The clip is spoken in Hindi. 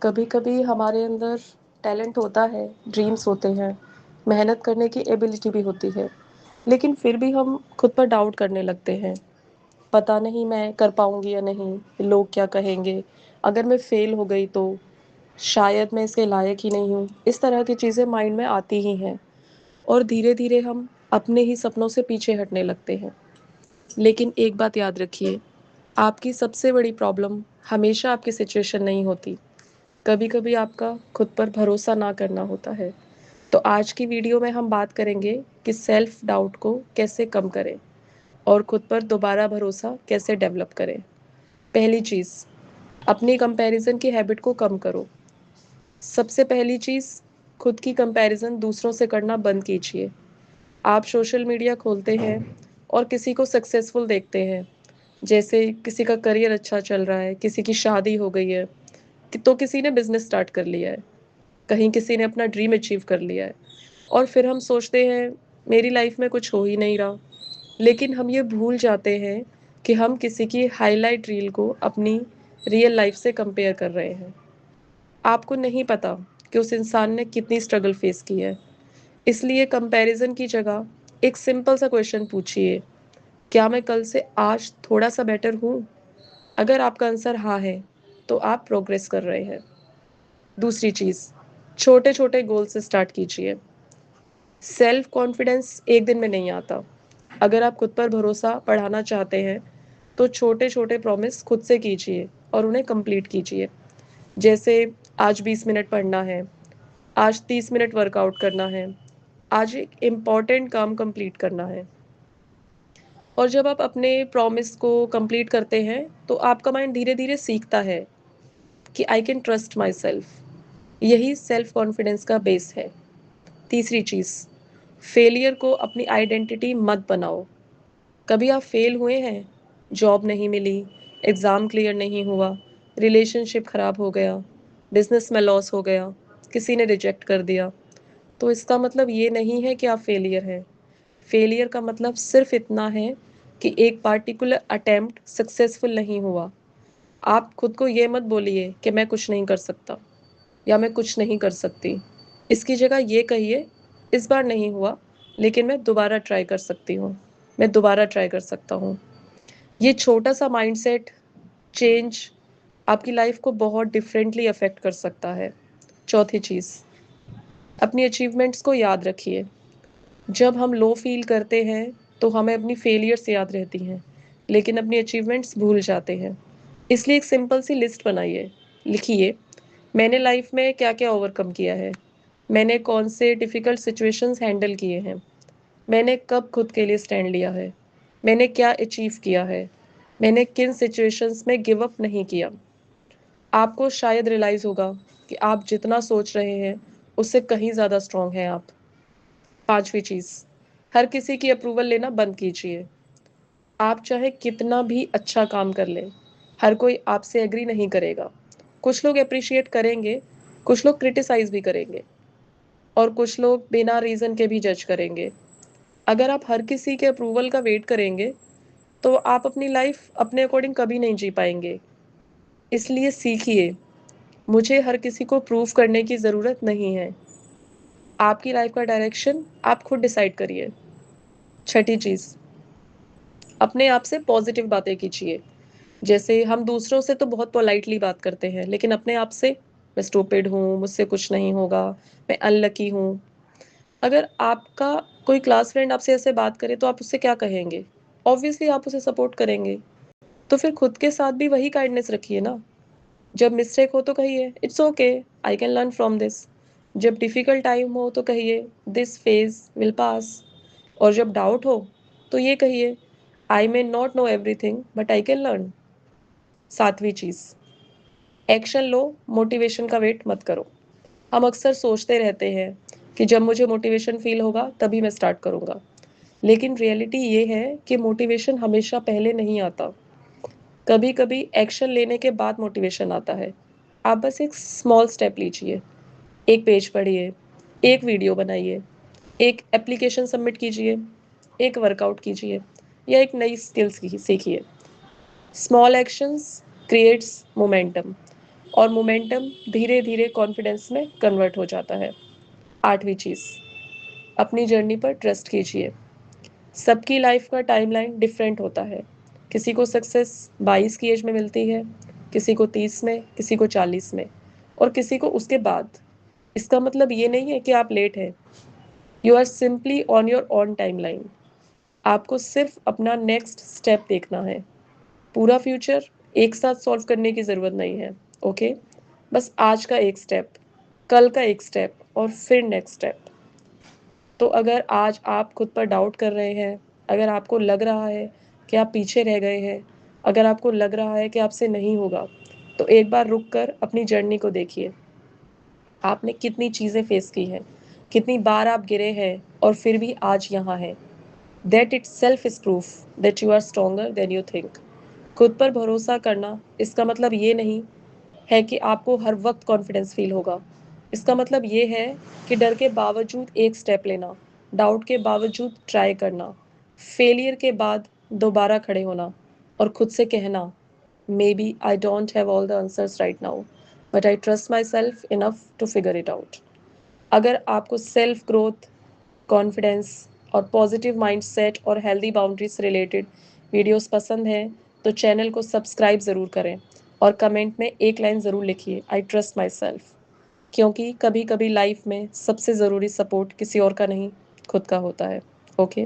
कभी कभी हमारे अंदर टैलेंट होता है, ड्रीम्स होते हैं, मेहनत करने की एबिलिटी भी होती है, लेकिन फिर भी हम खुद पर डाउट करने लगते हैं। पता नहीं मैं कर पाऊंगी या नहीं, लोग क्या कहेंगे, अगर मैं फेल हो गई तो शायद मैं इसके लायक ही नहीं हूँ। इस तरह की चीज़ें माइंड में आती ही हैं और धीरे धीरे हम अपने ही सपनों से पीछे हटने लगते हैं। लेकिन एक बात याद रखिए, आपकी सबसे बड़ी प्रॉब्लम हमेशा आपकी सिचुएशन नहीं होती। कभी कभी आपका खुद पर भरोसा ना करना होता है। तो आज की वीडियो में हम बात करेंगे कि सेल्फ डाउट को कैसे कम करें और खुद पर दोबारा भरोसा कैसे डेवलप करें। पहली चीज़, अपनी कंपैरिजन की हैबिट को कम करो। सबसे पहली चीज़, खुद की कंपैरिजन दूसरों से करना बंद कीजिए। आप सोशल मीडिया खोलते हैं और किसी को सक्सेसफुल देखते हैं, जैसे किसी का करियर अच्छा चल रहा है, किसी की शादी हो गई है, तो किसी ने बिजनेस स्टार्ट कर लिया है, कहीं किसी ने अपना ड्रीम अचीव कर लिया है, और फिर हम सोचते हैं मेरी लाइफ में कुछ हो ही नहीं रहा। लेकिन हम ये भूल जाते हैं कि हम किसी की हाईलाइट रील को अपनी रियल लाइफ से कंपेयर कर रहे हैं। आपको नहीं पता कि उस इंसान ने कितनी स्ट्रगल फेस की है। इसलिए कंपैरिजन की जगह एक सिंपल सा क्वेश्चन पूछिए, क्या मैं कल से आज थोड़ा सा बेटर हूँ? अगर आपका आंसर हाँ है तो आप प्रोग्रेस कर रहे हैं। दूसरी चीज़, छोटे छोटे गोल से स्टार्ट कीजिए। सेल्फ कॉन्फिडेंस एक दिन में नहीं आता। अगर आप खुद पर भरोसा बढ़ाना चाहते हैं तो छोटे छोटे प्रॉमिस खुद से कीजिए और उन्हें कंप्लीट कीजिए। जैसे आज 20 मिनट पढ़ना है, आज 30 मिनट वर्कआउट करना है, आज एक इम्पॉर्टेंट काम कंप्लीट करना है। और जब आप अपने प्रॉमिस को कंप्लीट करते हैं तो आपका माइंड धीरे धीरे सीखता है कि I can trust my self. यही सेल्फ कॉन्फिडेंस का बेस है। तीसरी चीज़, फेलियर को अपनी आइडेंटिटी मत बनाओ। कभी आप फेल हुए हैं? जॉब नहीं मिली, एग्ज़ाम क्लियर नहीं हुआ, रिलेशनशिप ख़राब हो गया, बिजनेस में लॉस हो गया, किसी ने रिजेक्ट कर दिया, तो इसका मतलब ये नहीं है कि आप फेलियर हैं। फेलियर का मतलब सिर्फ इतना है कि एक पार्टिकुलर अटेम्प्ट सक्सेसफुल नहीं हुआ। आप खुद को ये मत बोलिए कि मैं कुछ नहीं कर सकता या मैं कुछ नहीं कर सकती। इसकी जगह ये कहिए, इस बार नहीं हुआ, लेकिन मैं दोबारा ट्राई कर सकती हूँ, मैं दोबारा ट्राई कर सकता हूँ। ये छोटा सा माइंडसेट चेंज आपकी लाइफ को बहुत डिफरेंटली अफेक्ट कर सकता है। चौथी चीज़, अपनी अचीवमेंट्स को याद रखिए। जब हम लो फील करते हैं तो हमें अपनी फेलियर्स याद रहती हैं, लेकिन अपनी अचीवमेंट्स भूल जाते हैं। इसलिए एक सिंपल सी लिस्ट बनाइए। लिखिए, मैंने लाइफ में क्या क्या ओवरकम किया है, मैंने कौन से डिफ़िकल्ट सिचुएशंस हैंडल किए हैं, मैंने कब खुद के लिए स्टैंड लिया है, मैंने क्या अचीव किया है, मैंने किन सिचुएशंस में गिव अप नहीं किया। आपको शायद रियलाइज़ होगा कि आप जितना सोच रहे हैं उससे कहीं ज़्यादा स्ट्रांग हैं आप। पांचवी चीज़, हर किसी की अप्रूवल लेना बंद कीजिए। आप चाहे कितना भी अच्छा काम कर लें, हर कोई आपसे एग्री नहीं करेगा। कुछ लोग अप्रिशिएट करेंगे, कुछ लोग क्रिटिसाइज भी करेंगे, और कुछ लोग बिना रीज़न के भी जज करेंगे। अगर आप हर किसी के अप्रूवल का वेट करेंगे तो आप अपनी लाइफ अपने अकॉर्डिंग कभी नहीं जी पाएंगे। इसलिए सीखिए, मुझे हर किसी को प्रूव करने की ज़रूरत नहीं है। आपकी लाइफ का डायरेक्शन आप खुद डिसाइड करिए। छठी चीज़, अपने आप से पॉजिटिव बातें कीजिए। जैसे हम दूसरों से तो बहुत पोलाइटली बात करते हैं, लेकिन अपने आप से, मैं स्टूपिड हूँ, मुझसे कुछ नहीं होगा, मैं अनलकी हूँ। अगर आपका कोई क्लास फ्रेंड आपसे ऐसे बात करे तो आप उससे क्या कहेंगे? ऑब्वियसली आप उसे सपोर्ट करेंगे। तो फिर खुद के साथ भी वही काइंडनेस रखिए ना। जब मिस्टेक हो तो कहिए it's okay, I can learn from this. जब डिफिकल्ट टाइम हो तो कहिए दिस फेज विल पास। और जब डाउट हो तो ये कहिए, I may not know everything but I can learn. सातवीं चीज़, एक्शन लो, मोटिवेशन का वेट मत करो। हम अक्सर सोचते रहते हैं कि जब मुझे मोटिवेशन फील होगा तभी मैं स्टार्ट करूँगा, लेकिन रियलिटी ये है कि मोटिवेशन हमेशा पहले नहीं आता। कभी कभी एक्शन लेने के बाद मोटिवेशन आता है। आप बस एक स्मॉल स्टेप लीजिए, एक पेज पढ़िए, एक वीडियो बनाइए, एक एप्लीकेशन सबमिट कीजिए, एक वर्कआउट कीजिए, या एक नई स्किल्स सीखिए। स्मॉल एक्शंस क्रिएट्स मोमेंटम, और मोमेंटम धीरे धीरे कॉन्फिडेंस में कन्वर्ट हो जाता है। 8वीं चीज़, अपनी जर्नी पर ट्रस्ट कीजिए। सबकी लाइफ का टाइमलाइन डिफरेंट होता है। किसी को सक्सेस 22 की एज में मिलती है, किसी को 30 में, किसी को 40 में और किसी को उसके बाद। इसका मतलब ये नहीं है कि आप लेट हैं। You are simply on your on timeline. आपको सिर्फ अपना नेक्स्ट स्टेप देखना है। पूरा फ्यूचर एक साथ सॉल्व करने की ज़रूरत नहीं है। ओके, बस आज का एक स्टेप, कल का एक स्टेप और फिर नेक्स्ट स्टेप। तो अगर आज आप खुद पर डाउट कर रहे हैं, अगर आपको लग रहा है कि आप पीछे रह गए हैं, अगर आपको लग रहा है कि आपसे नहीं होगा, तो एक बार रुक कर अपनी जर्नी को देखिए। आपने कितनी चीज़ें फेस की हैं, कितनी बार आप गिरे हैं और फिर भी आज यहाँ हैं। That itself is proof that you are stronger than you think. खुद पर भरोसा करना इसका मतलब ये नहीं है कि आपको हर वक्त कॉन्फिडेंस फील होगा। इसका मतलब ये है कि डर के बावजूद एक स्टेप लेना, डाउट के बावजूद ट्राई करना, फेलियर के बाद दोबारा खड़े होना और खुद से कहना, maybe I don't have all the answers right now, but I trust myself enough to figure it out. अगर आपको सेल्फ ग्रोथ, कॉन्फिडेंस और पॉजिटिव माइंडसेट और हेल्दी बाउंड्रीज से रिलेटेड वीडियोस पसंद हैं तो चैनल को सब्सक्राइब ज़रूर करें और कमेंट में एक लाइन ज़रूर लिखिए, आई ट्रस्ट माई सेल्फ। क्योंकि कभी कभी लाइफ में सबसे ज़रूरी सपोर्ट किसी और का नहीं, खुद का होता है। ओके।